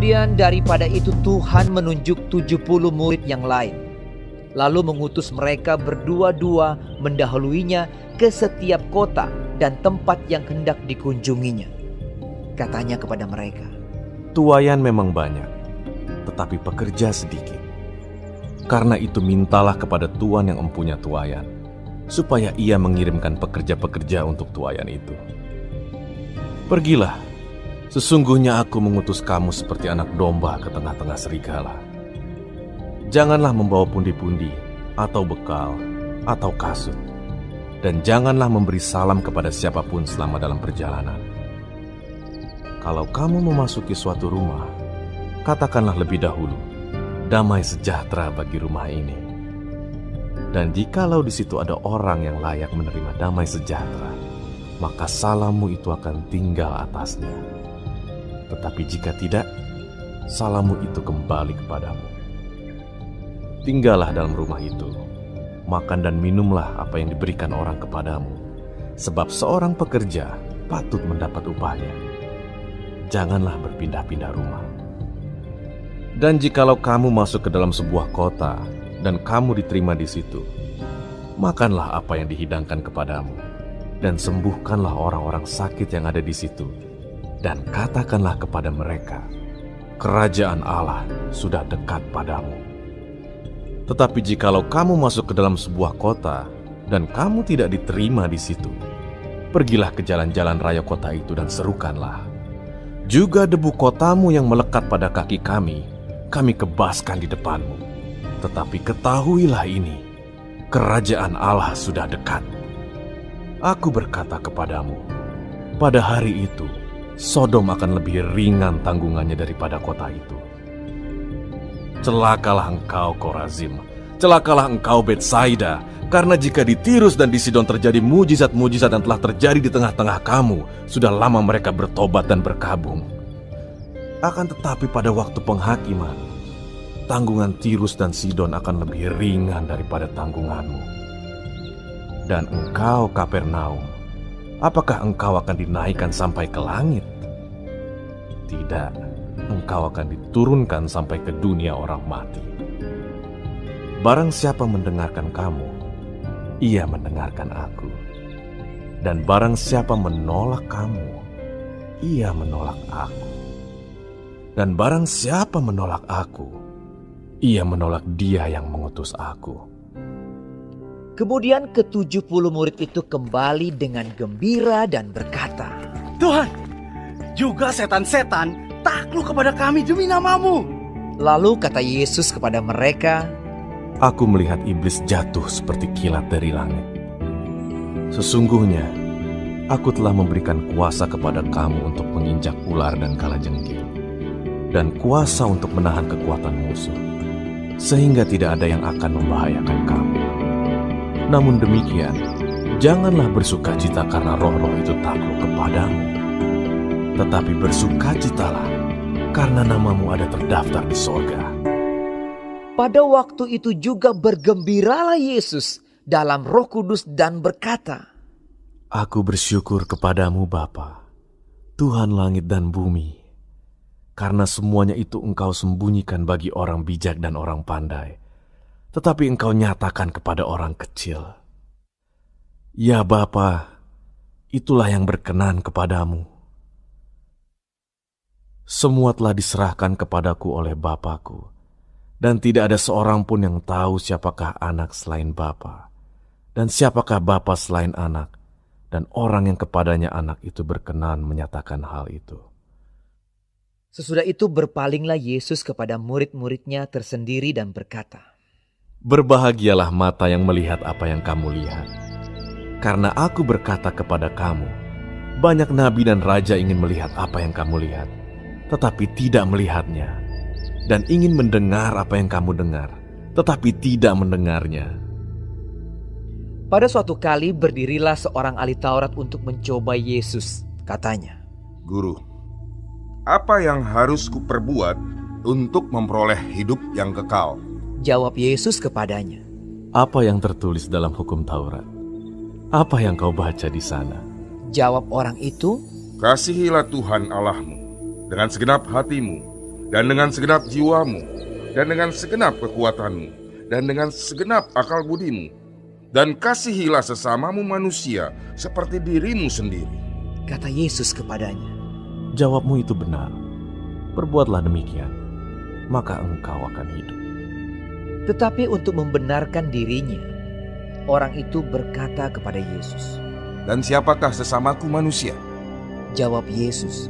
Kemudian daripada itu Tuhan menunjuk 70 murid yang lain, lalu mengutus mereka berdua-dua mendahuluinya ke setiap kota dan tempat yang hendak dikunjunginya. Katanya kepada mereka, "Tuaian memang banyak, tetapi pekerja sedikit. Karena itu mintalah kepada Tuan yang empunya tuaian, supaya ia mengirimkan pekerja-pekerja untuk tuaian itu. Pergilah, sesungguhnya aku mengutus kamu seperti anak domba ke tengah-tengah serigala. Janganlah membawa pundi-pundi, atau bekal, atau kasut, dan janganlah memberi salam kepada siapapun selama dalam perjalanan. Kalau kamu memasuki suatu rumah, katakanlah lebih dahulu, damai sejahtera bagi rumah ini. Dan jikalau di situ ada orang yang layak menerima damai sejahtera, maka salammu itu akan tinggal atasnya. Tetapi jika tidak, salammu itu kembali kepadamu. Tinggallah dalam rumah itu, makan dan minumlah apa yang diberikan orang kepadamu, sebab seorang pekerja patut mendapat upahnya. Janganlah berpindah-pindah rumah. Dan jikalau kamu masuk ke dalam sebuah kota dan kamu diterima di situ, makanlah apa yang dihidangkan kepadamu, dan sembuhkanlah orang-orang sakit yang ada di situ, dan katakanlah kepada mereka, kerajaan Allah sudah dekat padamu. Tetapi jikalau kamu masuk ke dalam sebuah kota dan kamu tidak diterima di situ, pergilah ke jalan-jalan raya kota itu dan serukanlah, juga debu kotamu yang melekat pada kaki kami kebaskan di depanmu. Tetapi ketahuilah ini, kerajaan Allah sudah dekat. Aku berkata kepadamu, pada hari itu, Sodom akan lebih ringan tanggungannya daripada kota itu. Celakalah engkau, Korazim. Celakalah engkau, Betsaida. Karena jika di Tirus dan di Sidon terjadi mujizat-mujizat yang telah terjadi di tengah-tengah kamu, sudah lama mereka bertobat dan berkabung. Akan tetapi pada waktu penghakiman, tanggungan Tirus dan Sidon akan lebih ringan daripada tanggunganmu. Dan engkau, Kapernaum, apakah engkau akan dinaikkan sampai ke langit? Tidak, engkau akan diturunkan sampai ke dunia orang mati. Barang siapa mendengarkan kamu, ia mendengarkan aku. Dan barang siapa menolak kamu, ia menolak aku. Dan barang siapa menolak aku, ia menolak Dia yang mengutus aku." Kemudian ke-70 murid itu kembali dengan gembira dan berkata, "Tuhan, juga setan-setan takluk kepada kami demi nama-Mu." Lalu kata Yesus kepada mereka, Aku melihat iblis jatuh seperti kilat dari langit. Sesungguhnya, aku telah memberikan kuasa kepada kamu untuk menginjak ular dan kalajengking, dan kuasa untuk menahan kekuatan musuh, sehingga tidak ada yang akan membahayakan kamu. Namun demikian, janganlah bersukacita karena roh-roh itu takluk kepadamu, tetapi bersukacitalah karena namamu ada terdaftar di sorga. pada waktu itu juga bergembiralah Yesus dalam Roh Kudus dan berkata, Aku bersyukur kepadamu Bapa, Tuhan langit dan bumi, karena semuanya itu Engkau sembunyikan bagi orang bijak dan orang pandai, tetapi Engkau nyatakan kepada orang kecil. Ya Bapa, itulah yang berkenan kepadamu. Semua telah diserahkan kepadaku oleh Bapa-Ku, dan tidak ada seorang pun yang tahu siapakah anak selain Bapa, dan siapakah Bapa selain anak, dan orang yang kepadanya anak itu berkenan menyatakan hal itu. Sesudah itu berpalinglah Yesus kepada murid-muridnya tersendiri dan berkata, Berbahagialah mata yang melihat apa yang kamu lihat. Karena aku berkata kepada kamu, banyak nabi dan raja ingin melihat apa yang kamu lihat, tetapi tidak melihatnya, dan ingin mendengar apa yang kamu dengar, tetapi tidak mendengarnya. Pada suatu kali berdirilah seorang ahli Taurat untuk mencoba Yesus. Katanya, Guru, apa yang harus kuperbuat untuk memperoleh hidup yang kekal? Jawab Yesus kepadanya, Apa yang tertulis dalam hukum Taurat? Apa yang kau baca di sana? Jawab orang itu, Kasihilah Tuhan Allahmu dengan segenap hatimu, dan dengan segenap jiwamu, dan dengan segenap kekuatanmu, dan dengan segenap akal budimu, dan kasihilah sesamamu manusia seperti dirimu sendiri. Kata Yesus kepadanya, Jawabmu itu benar. Perbuatlah demikian, maka engkau akan hidup. tetapi untuk membenarkan dirinya, orang itu berkata kepada Yesus. Dan siapakah sesamaku manusia? Jawab Yesus,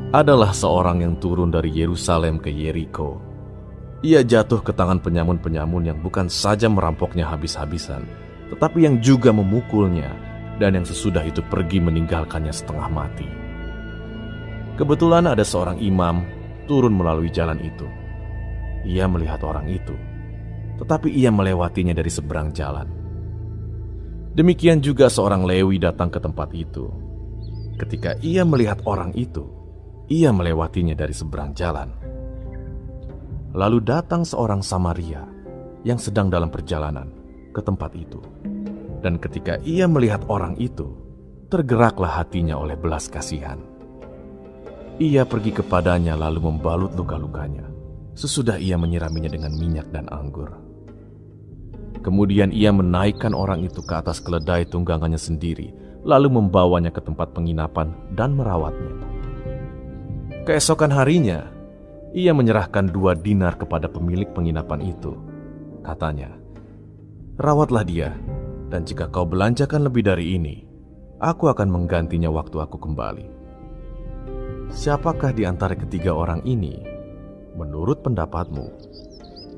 Adalah seorang yang turun dari Yerusalem ke Yeriko. Ia jatuh ke tangan penyamun-penyamun yang bukan saja merampoknya habis-habisan, tetapi yang juga memukulnya, dan yang sesudah itu pergi meninggalkannya setengah mati. Kebetulan ada seorang imam turun melalui jalan itu. Ia melihat orang itu, tetapi ia melewatinya dari seberang jalan. Demikian juga seorang Lewi datang ke tempat itu. Ketika ia melihat orang itu, ia melewatinya dari seberang jalan. Lalu datang seorang Samaria yang sedang dalam perjalanan ke tempat itu. Dan ketika ia melihat orang itu, tergeraklah hatinya oleh belas kasihan. Ia pergi kepadanya lalu membalut luka-lukanya. Sesudah ia menyiraminya dengan minyak dan anggur. Kemudian ia menaikkan orang itu ke atas keledai tunggangannya sendiri, lalu membawanya ke tempat penginapan dan merawatnya. Keesokan harinya, ia menyerahkan 2 dinar kepada pemilik penginapan itu. Katanya, "Rawatlah dia, dan jika kau belanjakan lebih dari ini, aku akan menggantinya waktu aku kembali." Siapakah di antara ketiga orang ini, menurut pendapatmu,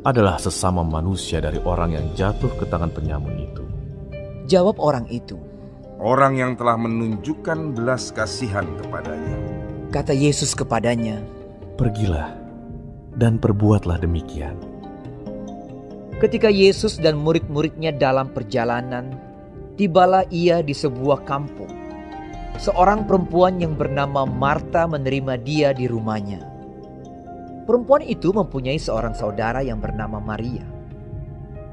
adalah sesama manusia dari orang yang jatuh ke tangan penyamun itu? Jawab orang itu, Orang yang telah menunjukkan belas kasihan kepadanya. kata Yesus kepadanya, Pergilah dan perbuatlah demikian. ketika Yesus dan murid-muridnya dalam perjalanan, tibalah ia di sebuah kampung. Seorang perempuan yang bernama Marta menerima dia di rumahnya. Perempuan itu mempunyai seorang saudara yang bernama Maria.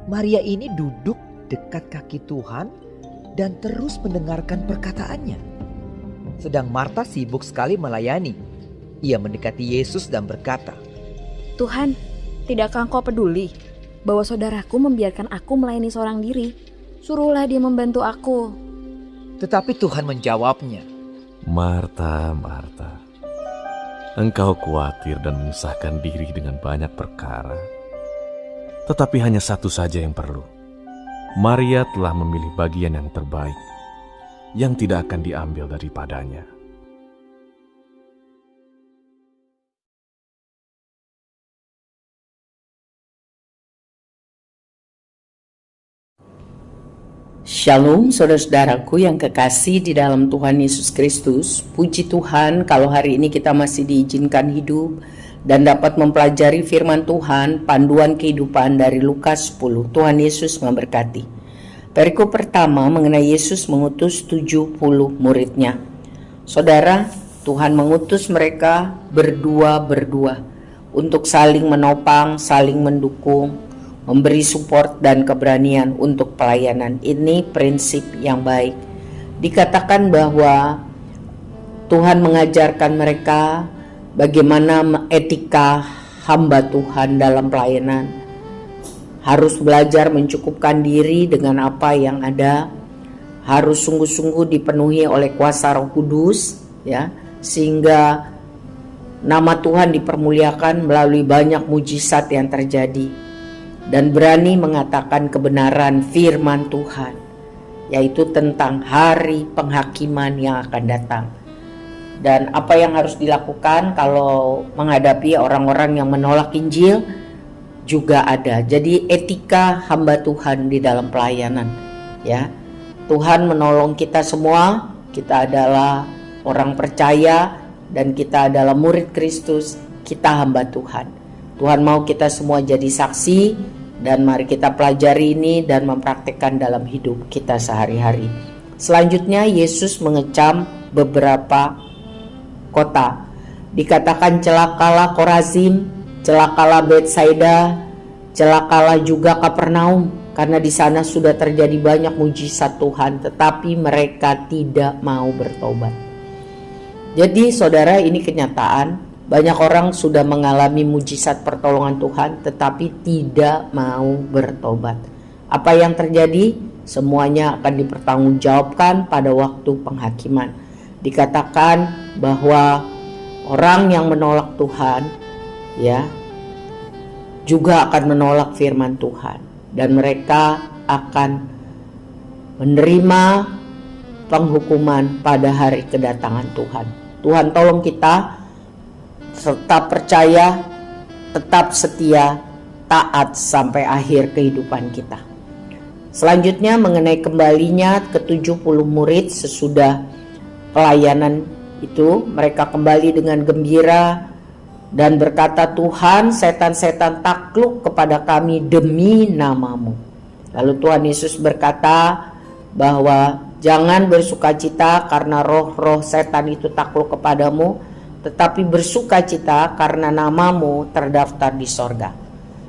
Maria ini duduk dekat kaki Tuhan dan terus mendengarkan perkataannya. Sedang Marta sibuk sekali melayani. Ia mendekati Yesus dan berkata, Tuhan, tidakkah Engkau peduli bahwa saudaraku membiarkan aku melayani seorang diri? Suruhlah dia membantu aku. tetapi Tuhan menjawabnya, Marta, Marta, engkau khawatir dan menyusahkan diri dengan banyak perkara. Tetapi hanya satu saja yang perlu. Maria telah memilih bagian yang terbaik, yang tidak akan diambil daripadanya. Shalom saudara-saudaraku yang kekasih di dalam Tuhan Yesus Kristus. Puji Tuhan kalau hari ini kita masih diizinkan hidup dan dapat mempelajari firman Tuhan, panduan kehidupan dari Lukas 10. Tuhan Yesus memberkati. Perikop pertama mengenai Yesus mengutus 70 muridnya. Saudara, Tuhan mengutus mereka berdua-berdua untuk saling menopang, saling mendukung, memberi support dan keberanian untuk pelayanan. Ini prinsip yang baik. Dikatakan bahwa Tuhan mengajarkan mereka bagaimana etika hamba Tuhan dalam pelayanan. Harus belajar mencukupkan diri dengan apa yang ada. Harus sungguh-sungguh dipenuhi oleh kuasa Roh Kudus, ya, sehingga nama Tuhan dipermuliakan melalui banyak mujizat yang terjadi. Dan berani mengatakan kebenaran firman Tuhan, yaitu tentang hari penghakiman yang akan datang. Dan apa yang harus dilakukan kalau menghadapi orang-orang yang menolak Injil juga ada. Jadi etika hamba Tuhan di dalam pelayanan, ya. Tuhan menolong kita semua, kita adalah orang percaya dan kita adalah murid Kristus, kita hamba Tuhan. Tuhan mau kita semua jadi saksi, dan mari kita pelajari ini dan mempraktikkan dalam hidup kita sehari-hari. Selanjutnya Yesus mengecam beberapa kota. Dikatakan celakalah Korazim, celakalah Betsaida, celakalah juga Kapernaum, karena di sana sudah terjadi banyak mujizat Tuhan, tetapi mereka tidak mau bertobat. Jadi saudara, ini kenyataan Banyak orang sudah mengalami mujizat pertolongan Tuhan tetapi tidak mau bertobat. Apa yang terjadi? Semuanya akan dipertanggungjawabkan pada waktu penghakiman. Dikatakan bahwa orang yang menolak Tuhan ya juga akan menolak firman Tuhan dan mereka akan menerima penghukuman pada hari kedatangan Tuhan. Tuhan tolong kita tetap percaya, tetap setia, taat sampai akhir kehidupan kita. Selanjutnya mengenai kembalinya ke-70 murid sesudah pelayanan itu, mereka kembali dengan gembira dan berkata, Tuhan, setan-setan takluk kepada kami demi nama-Mu. Lalu Tuhan Yesus berkata bahwa jangan bersukacita karena roh-roh setan itu takluk kepadamu, tetapi bersukacita karena nama-Mu terdaftar di sorga.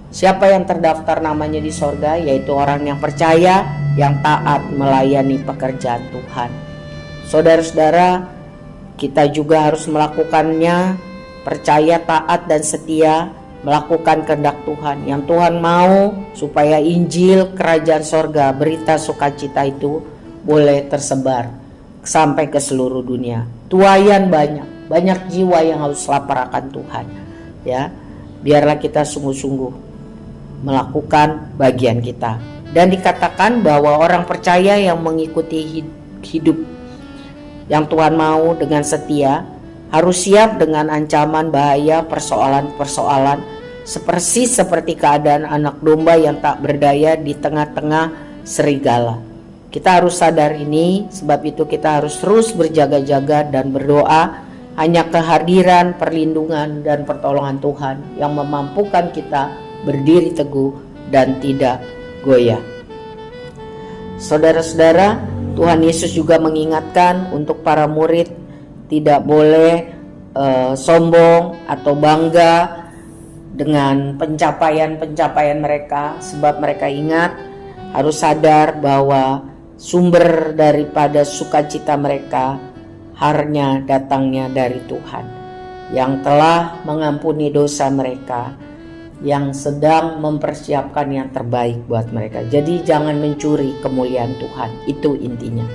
Siapa yang terdaftar namanya di sorga? Yaitu orang yang percaya, yang taat melayani pekerjaan Tuhan. Saudara-saudara, kita juga harus melakukannya, percaya, taat, dan setia melakukan kehendak Tuhan. Yang Tuhan mau supaya Injil Kerajaan Sorga, berita sukacita itu boleh tersebar sampai ke seluruh dunia. Tuayan banyak jiwa yang harus lapar akan Tuhan. Ya, biarlah kita sungguh-sungguh melakukan bagian kita. Dan dikatakan bahwa orang percaya yang mengikuti hidup yang Tuhan mau dengan setia harus siap dengan ancaman bahaya, persoalan-persoalan seperti keadaan anak domba yang tak berdaya di tengah-tengah serigala. Kita harus sadar ini, sebab itu kita harus terus berjaga-jaga dan berdoa. Hanya kehadiran, perlindungan, dan pertolongan Tuhan yang memampukan kita berdiri teguh dan tidak goyah. Saudara-saudara, Tuhan Yesus juga mengingatkan untuk para murid tidak boleh sombong atau bangga dengan pencapaian-pencapaian mereka, sebab mereka ingat harus sadar bahwa sumber daripada sukacita mereka hanya datangnya dari Tuhan yang telah mengampuni dosa mereka, yang sedang mempersiapkan yang terbaik buat mereka. Jadi jangan mencuri kemuliaan Tuhan, itu intinya.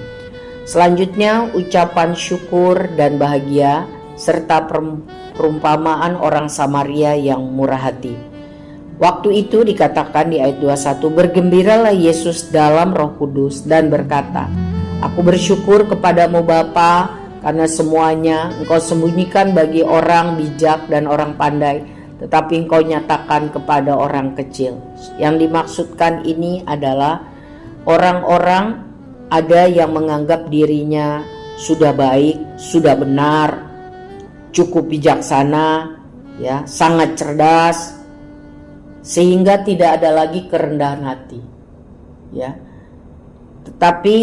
Selanjutnya ucapan syukur dan bahagia serta perumpamaan orang Samaria yang murah hati. Waktu itu dikatakan di ayat 21, bergembiralah Yesus dalam Roh Kudus dan berkata, Aku bersyukur kepadamu Bapa, karena semuanya Engkau sembunyikan bagi orang bijak dan orang pandai, tetapi Engkau nyatakan kepada orang kecil. Yang dimaksudkan ini adalah orang-orang ada yang menganggap dirinya sudah baik, sudah benar, cukup bijaksana, ya, sangat cerdas, sehingga tidak ada lagi kerendahan hati, ya. Tetapi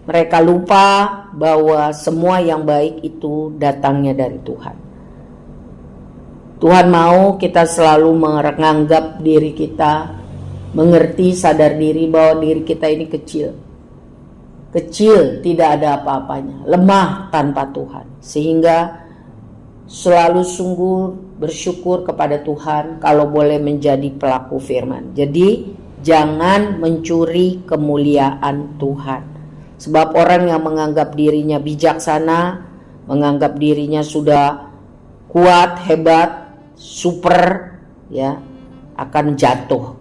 mereka lupa bahwa semua yang baik itu datangnya dari Tuhan. Tuhan mau kita selalu menganggap diri kita, mengerti, sadar diri bahwa diri kita ini kecil. Kecil, tidak ada apa-apanya, lemah tanpa Tuhan. Sehingga selalu sungguh bersyukur kepada Tuhan kalau boleh menjadi pelaku firman. Jadi jangan mencuri kemuliaan Tuhan. Sebab orang yang menganggap dirinya bijaksana, menganggap dirinya sudah kuat, hebat, super, ya, akan jatuh.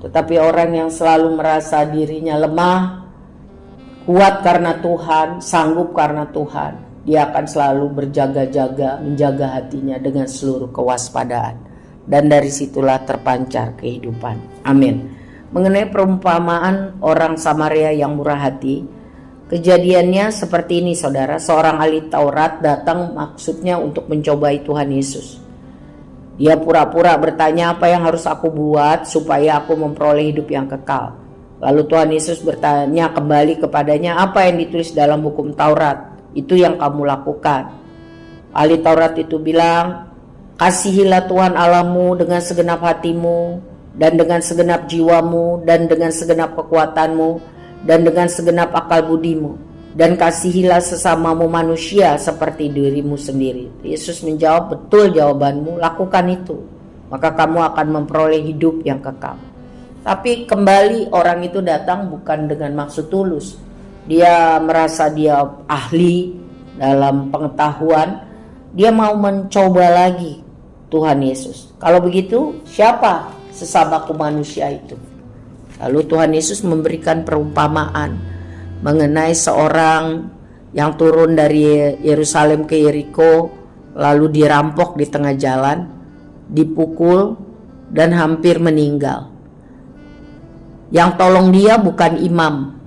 Tetapi orang yang selalu merasa dirinya lemah, kuat karena Tuhan, sanggup karena Tuhan, dia akan selalu berjaga-jaga, menjaga hatinya dengan seluruh kewaspadaan. Dan dari situlah terpancar kehidupan. Amin. Mengenai perumpamaan orang Samaria yang murah hati, kejadiannya seperti ini saudara. Seorang ahli Taurat datang maksudnya untuk mencobai Tuhan Yesus. Dia pura-pura bertanya, apa yang harus aku buat supaya aku memperoleh hidup yang kekal? Lalu Tuhan Yesus bertanya kembali kepadanya, apa yang ditulis dalam hukum Taurat? Itu yang kamu lakukan. Ahli Taurat itu bilang, kasihilah Tuhan Allahmu dengan segenap hatimu, dan dengan segenap jiwamu, dan dengan segenap kekuatanmu, dan dengan segenap akal budimu. dan kasihilah sesamamu manusia seperti dirimu sendiri. Yesus menjawab, betul jawabanmu, lakukan itu, maka kamu akan memperoleh hidup yang kekal. Tapi kembali orang itu datang bukan dengan maksud tulus. Dia merasa dia ahli dalam pengetahuan, dia mau mencoba lagi Tuhan Yesus. Kalau begitu, siapa sesamaku manusia itu? Lalu Tuhan Yesus memberikan perumpamaan mengenai seorang yang turun dari Yerusalem ke Yeriko, lalu dirampok di tengah jalan, dipukul dan hampir meninggal. Yang tolong dia bukan imam,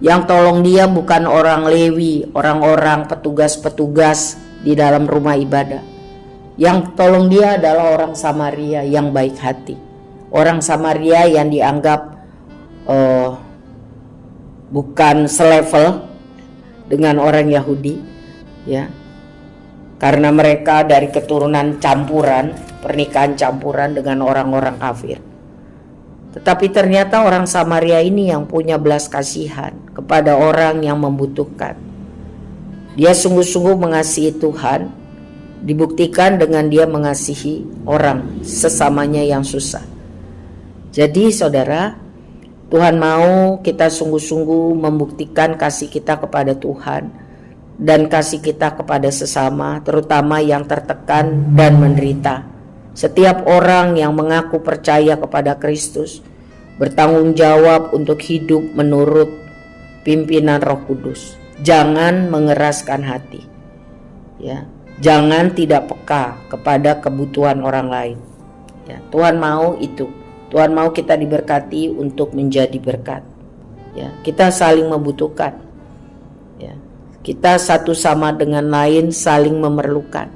yang tolong dia bukan orang Lewi, orang-orang petugas-petugas di dalam rumah ibadah. Yang tolong dia adalah orang Samaria yang baik hati. Orang Samaria yang dianggap bukan selevel dengan orang Yahudi, ya, karena mereka dari keturunan campuran, pernikahan campuran dengan orang-orang kafir. Tetapi ternyata orang Samaria ini yang punya belas kasihan kepada orang yang membutuhkan. Dia sungguh-sungguh mengasihi Tuhan, dibuktikan dengan dia mengasihi orang sesamanya yang susah. Jadi saudara, Tuhan mau kita sungguh-sungguh membuktikan kasih kita kepada Tuhan dan kasih kita kepada sesama, terutama yang tertekan dan menderita. Setiap orang yang mengaku percaya kepada Kristus bertanggung jawab untuk hidup menurut pimpinan Roh Kudus. Jangan mengeraskan hati, ya. Jangan tidak peka kepada kebutuhan orang lain. Ya, Tuhan mau itu. Tuhan mau kita diberkati untuk menjadi berkat. Ya, kita saling membutuhkan. Ya, kita satu sama dengan lain saling memerlukan.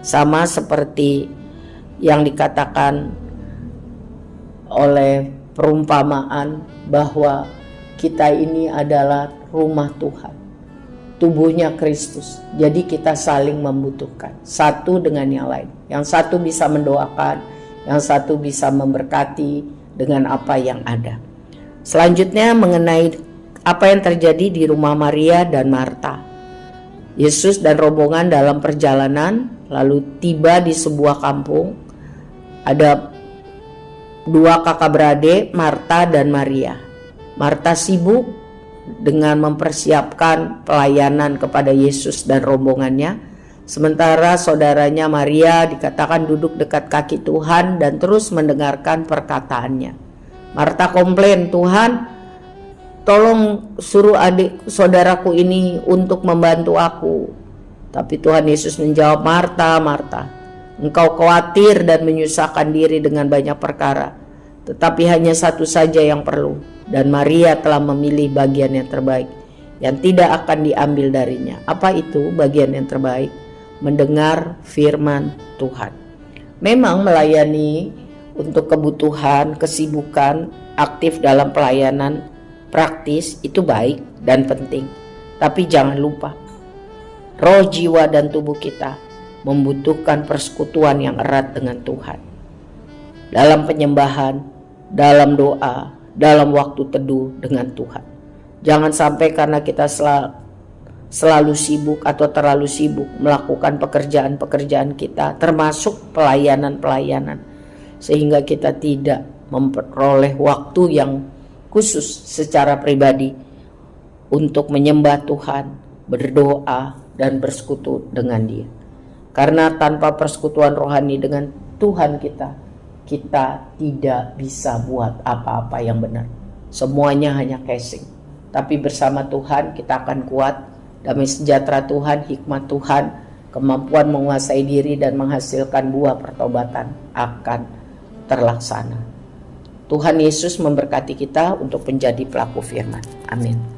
Sama seperti yang dikatakan oleh perumpamaan bahwa kita ini adalah rumah Tuhan, tubuhnya Kristus. Jadi kita saling membutuhkan satu dengan yang lain. Yang satu bisa mendoakan, yang satu bisa memberkati dengan apa yang ada. Selanjutnya mengenai apa yang terjadi di rumah Maria dan Marta. Yesus dan rombongan dalam perjalanan lalu tiba di sebuah kampung. Ada dua kakak beradik, Marta dan Maria. Marta sibuk dengan mempersiapkan pelayanan kepada Yesus dan rombongannya. Sementara saudaranya Maria dikatakan duduk dekat kaki Tuhan dan terus mendengarkan perkataannya. Marta komplain, Tuhan tolong suruh adik saudaraku ini untuk membantu aku. Tapi Tuhan Yesus menjawab, Marta, Marta, engkau khawatir dan menyusahkan diri dengan banyak perkara. Tetapi hanya satu saja yang perlu. Dan Maria telah memilih bagian yang terbaik, yang tidak akan diambil darinya. Apa itu bagian yang terbaik? Mendengar firman Tuhan. Memang melayani untuk kebutuhan, kesibukan, aktif dalam pelayanan praktis itu baik dan penting. Tapi jangan lupa, roh, jiwa, dan tubuh kita membutuhkan persekutuan yang erat dengan Tuhan. Dalam penyembahan, dalam doa, dalam waktu teduh dengan Tuhan. Jangan sampai karena kita selalu sibuk atau terlalu sibuk melakukan pekerjaan-pekerjaan kita, termasuk pelayanan-pelayanan, sehingga kita tidak memperoleh waktu yang khusus secara pribadi untuk menyembah Tuhan, berdoa, dan bersekutu dengan Dia. Karena tanpa persekutuan rohani dengan Tuhan kita tidak bisa buat apa-apa yang benar. Semuanya hanya casing. Tapi bersama Tuhan kita akan kuat. Damai sejahtera Tuhan, hikmat Tuhan, kemampuan menguasai diri dan menghasilkan buah pertobatan akan terlaksana. Tuhan Yesus memberkati kita untuk menjadi pelaku firman. Amin.